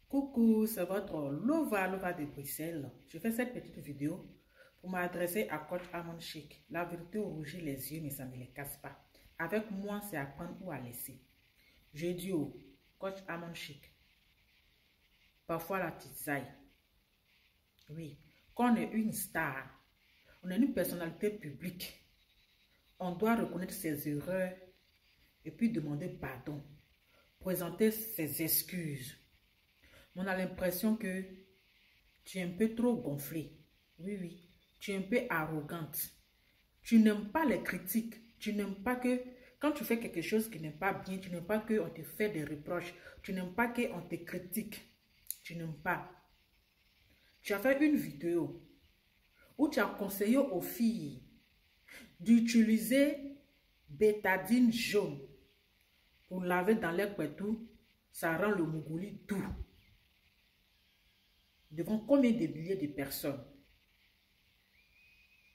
Coucou, c'est votre Lova de Bruxelles. Je fais cette petite vidéo pour m'adresser à Coach Amon Chic. La vérité rougit les yeux, mais ça ne les casse pas. Avec moi, c'est à prendre ou à laisser. Je dis au Coach Amon Chic, parfois la tisaille. Oui, quand on est une star, on est une personnalité publique, on doit reconnaître ses erreurs et puis demander pardon, présenter ses excuses. On a l'impression que tu es un peu trop gonflé. Oui, tu es un peu arrogante. Tu n'aimes pas les critiques. Tu n'aimes pas que quand tu fais quelque chose qui n'est pas bien, tu n'aimes pas qu'on te fait des reproches. Tu n'aimes pas qu'on te critique. Tu n'aimes pas. Tu as fait une vidéo où tu as conseillé aux filles d'utiliser bétadine jaune pour laver dans les pétous. Ça rend le mougouli doux. Devant combien de milliers de personnes?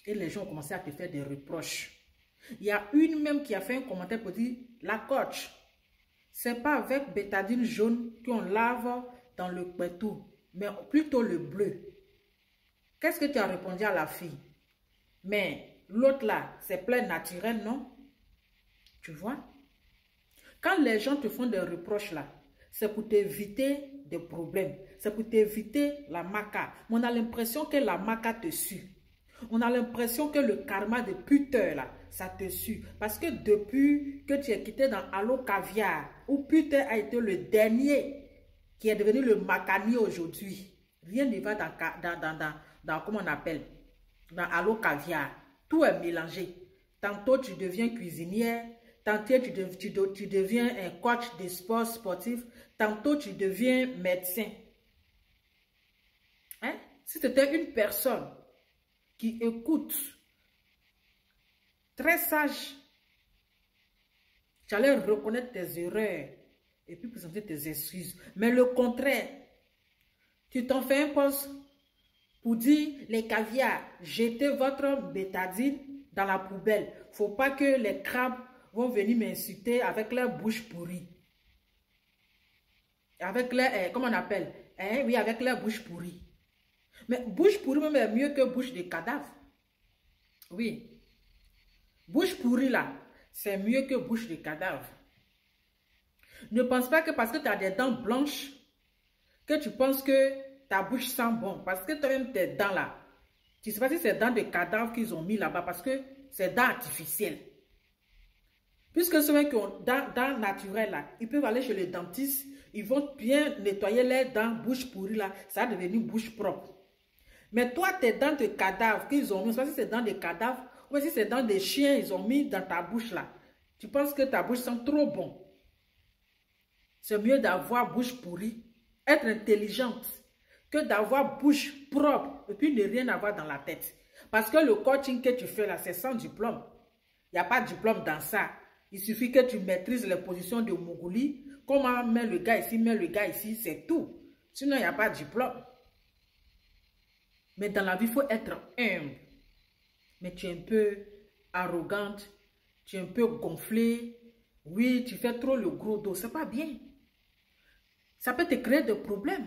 Et les gens ont commencé à te faire des reproches. Il y a une même qui a fait un commentaire pour dire, la coach, c'est pas avec bétadine jaune qu'on lave dans le pétou, mais plutôt le bleu. Qu'est-ce que tu as répondu à la fille? Mais l'autre là, c'est plein naturel, non? Tu vois? Quand les gens te font des reproches là, c'est pour t'éviter des problèmes. C'est pour t'éviter la maca. On a l'impression que la maca te suit. On a l'impression que le karma de puteur là, ça te suit. Parce que depuis que tu es quitté dans Allo Caviar, où puteur a été le dernier qui est devenu le macani aujourd'hui, rien ne va dans comment on appelle, dans Allo Caviar. Tout est mélangé. Tantôt tu deviens cuisinière, tantôt tu deviens un coach de sport sportif, tantôt tu deviens médecin. Hein? Si c'était une personne qui écoute, très sage, tu allais reconnaître tes erreurs et puis présenter tes excuses. Mais le contraire, tu t'en fais un poste pour dire les caviars, jetez votre bétadine dans la poubelle. Faut pas que les crabes vont venir m'insulter avec leur bouche pourrie. Avec leur, comment on appelle? Oui, avec leur bouche pourrie. Mais bouche pourrie même est mieux que bouche de cadavre. Oui. Bouche pourrie là, c'est mieux que bouche de cadavre. Ne pense pas que parce que tu as des dents blanches, que tu penses que ta bouche sent bon. Parce que toi-même tes dents là, tu ne sais pas si c'est dents de cadavre qu'ils ont mis là-bas parce que c'est dents artificielles. Puisque ceux qui ont dents naturelles là, ils peuvent aller chez le dentiste, ils vont bien nettoyer les dents, bouche pourrie là, ça va devenir bouche propre. Mais toi, tes dents de cadavre qu'ils ont mis, je ne sais pas si c'est dents de cadavre ou si c'est dents de chien, ils ont mis dans ta bouche là. Tu penses que ta bouche sent trop bon. C'est mieux d'avoir bouche pourrie, être intelligente, que d'avoir bouche propre et puis ne rien avoir dans la tête. Parce que le coaching que tu fais là, c'est sans diplôme. Il n'y a pas de diplôme dans ça. Il suffit que tu maîtrises les positions de Mougouli. Comment met le gars ici, c'est tout. Sinon, il n'y a pas de diplôme. Mais dans la vie, il faut être humble. Mais tu es un peu arrogante, tu es un peu gonflé. Oui, tu fais trop le gros dos, c'est pas bien. Ça peut te créer des problèmes.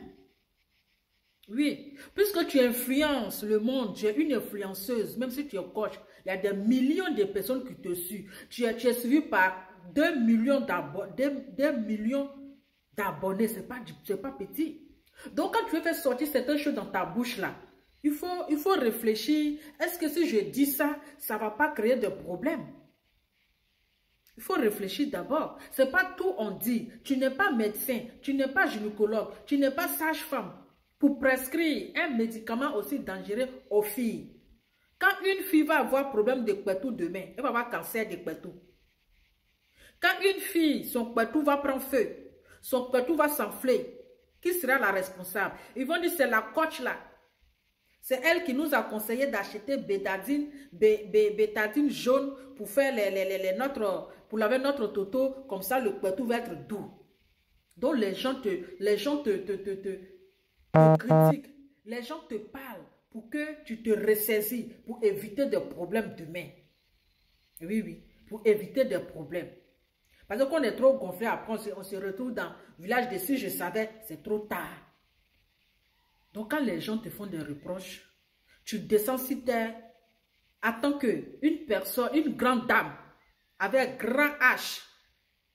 Oui, puisque tu influences le monde, tu es une influenceuse, même si tu es coach, il y a des millions de personnes qui te suivent. Tu es suivi par 2 millions d'abonnés, c'est pas petit. Donc quand tu veux faire sortir certaines choses dans ta bouche là, il faut réfléchir. Est-ce que si je dis ça, ça ne va pas créer de problèmes? Il faut réfléchir d'abord. Ce n'est pas tout on dit. Tu n'es pas médecin, tu n'es pas gynécologue, tu n'es pas sage-femme pour prescrire un médicament aussi dangereux aux filles. Quand une fille va avoir problème de pétou demain, elle va avoir cancer de pétou. Quand une fille, son pétou va prendre feu, son pétou va s'enfler, qui sera la responsable? Ils vont dire c'est la coach là. C'est elle qui nous a conseillé d'acheter bétadine jaune pour faire pour laver notre toto, comme ça le pétou va être doux. Donc les gens te critiquent, les gens te parlent pour que tu te ressaisis, pour éviter des problèmes demain. Oui, pour éviter des problèmes. Parce qu'on est trop gonflé, après on se retrouve dans le village de si je savais, c'est trop tard. Donc, quand les gens te font des reproches, tu descends sur terre, attends qu'une personne, une grande dame, avec un grand H,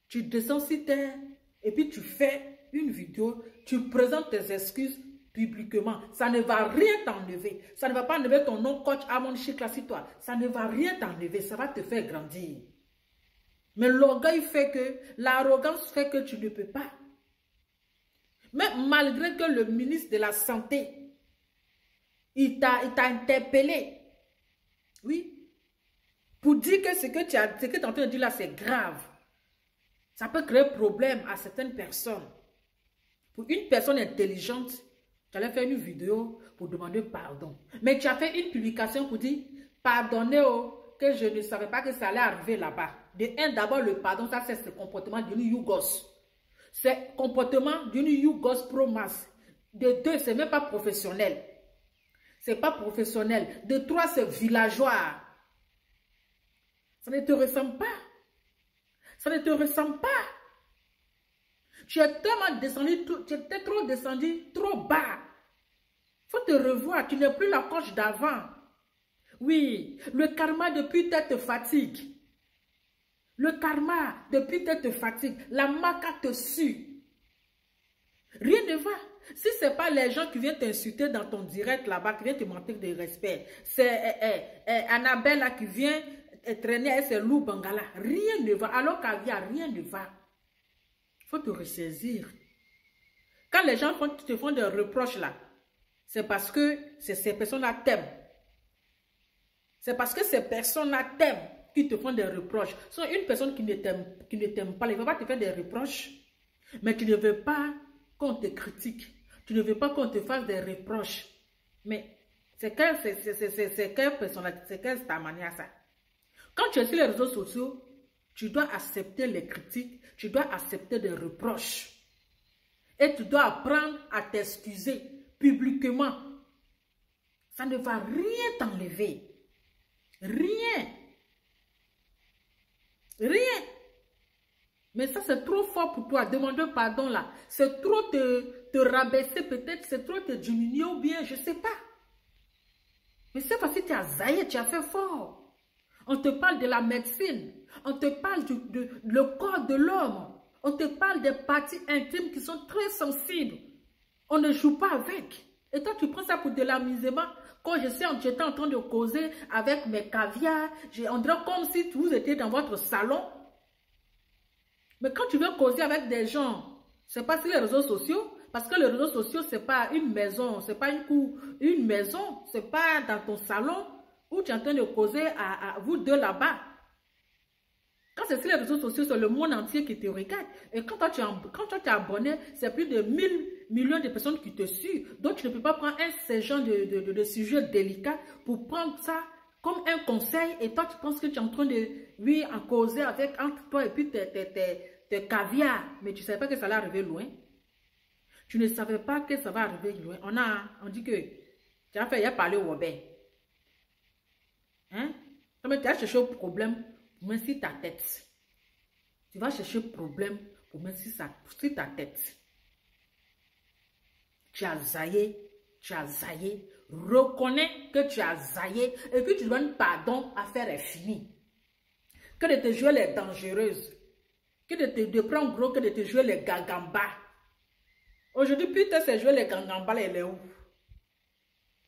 tu descends sur terre, et puis tu fais une vidéo, tu présentes tes excuses publiquement. Ça ne va rien t'enlever. Ça ne va pas enlever ton nom coach à mon chic là sur toi. Ça ne va rien t'enlever. Ça va te faire grandir. Mais l'orgueil fait que, l'arrogance fait que tu ne peux pas. Mais malgré que le ministre de la Santé, il t'a interpellé. Oui. Pour dire que ce que tu es en train de dire là, c'est grave. Ça peut créer problème à certaines personnes. Pour une personne intelligente, tu allais faire une vidéo pour demander pardon. Mais tu as fait une publication pour dire, pardonnez que je ne savais pas que ça allait arriver là-bas. D'abord, le pardon, ça c'est ce comportement d'une Yougos. C'est comportement d'une Yougos pro-masse. De deux, c'est même pas professionnel. C'est pas professionnel. De trois, c'est villageois. Ça ne te ressemble pas. Ça ne te ressemble pas. Tu es tellement descendu, tu étais trop descendu, trop bas. Il faut te revoir, tu n'es plus la coche d'avant. Oui, le karma depuis tête te fatigue. Le karma depuis tête te fatigue. La maca te sue. Rien ne va. Si ce n'est pas les gens qui viennent t'insulter dans ton direct là-bas, qui viennent te manquer de respect, c'est Annabelle là qui vient traîner avec ses loups bangala. Rien ne va. Alors qu'Avia, rien ne va. Il faut te ressaisir. Quand les gens te font des reproches là, c'est parce que ces personnes-là t'aiment. C'est parce que ces personnes-là t'aiment qui te font des reproches. Si une personne qui ne t'aime pas, elle ne va pas te faire des reproches. Mais tu ne veux pas qu'on te critique. Tu ne veux pas qu'on te fasse des reproches. Mais c'est quelle personnalité, c'est quelle ta manière ça? Quand tu es sur les réseaux sociaux, tu dois accepter les critiques, tu dois accepter des reproches. Et tu dois apprendre à t'excuser publiquement. Ça ne va rien t'enlever. Rien. Rien. Mais ça, c'est trop fort pour toi. Demande pardon là. C'est trop te rabaisser peut-être. C'est trop te diminuer ou bien, je ne sais pas. Mais cette fois-ci, tu as zaillé, tu as fait fort. On te parle de la médecine. On te parle le corps de l'homme. On te parle des parties intimes qui sont très sensibles. On ne joue pas avec. Et toi, tu prends ça pour de l'amusement. Quand j'étais en train de causer avec mes caviars, on dirait comme si vous étiez dans votre salon. Mais quand tu veux causer avec des gens, ce n'est pas sur les réseaux sociaux. Parce que les réseaux sociaux, ce n'est pas une maison, ce n'est pas une maison, ce n'est pas dans ton salon où tu es en train de causer à vous deux là-bas. Quand c'est sur les réseaux sociaux, c'est le monde entier qui te regarde. Et quand toi tu es abonné, c'est plus de 1000 millions de personnes qui te suivent. Donc tu ne peux pas prendre ce genre de sujet délicat pour prendre ça comme un conseil. Et toi tu penses que tu es en train de, oui, en causer entre toi et puis tes caviars. Mais tu ne savais pas que ça allait arriver loin. Tu ne savais pas que ça va arriver loin. On dit que tu as fait, il a parlé au Robert. Hein? Tu as cherché un problème pour mettre sur ta tête. Tu vas chercher un problème pour mettre sur ta tête. Tu as zaillé, reconnais que tu as zaillé et puis tu demandes pardon, affaire est finie. Que de te jouer les dangereuses, que de prendre gros, que de te jouer les gagambas. Aujourd'hui, putain, c'est jouer les gagambas, il est où?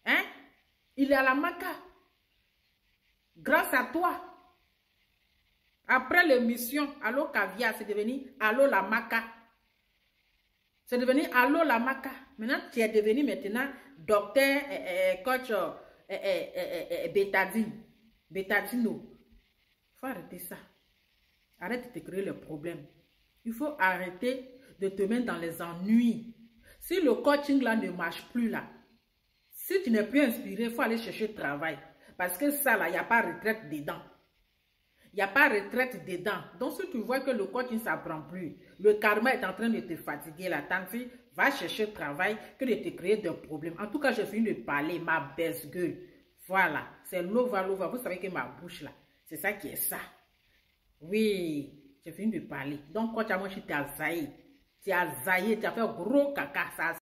Hein? Il est à la maca. Grâce à toi. Après l'émission Allo Caviar, c'est devenu Allo la Maca. C'est devenu Allo la Maca. Maintenant, tu es devenu docteur coach Betadino. Il faut arrêter ça. Arrête de te créer le problème. Il faut arrêter de te mettre dans les ennuis. Si le coaching là ne marche plus là, si tu n'es plus inspiré, il faut aller chercher travail. Parce que ça là, il n'y a pas de retraite dedans. Il n'y a pas de retraite dedans. Donc, si tu vois que le coaching ne s'apprend plus, le karma est en train de te fatiguer, la tante, va chercher travail que de te créer des problèmes. En tout cas, j'ai fini de parler, ma baisse gueule. Voilà, c'est l'ova. Vous savez que ma bouche là, c'est ça qui est ça. Oui, j'ai fini de parler. Donc, quand tu as mangé, tu as zaillé. Tu as fait gros caca. Ça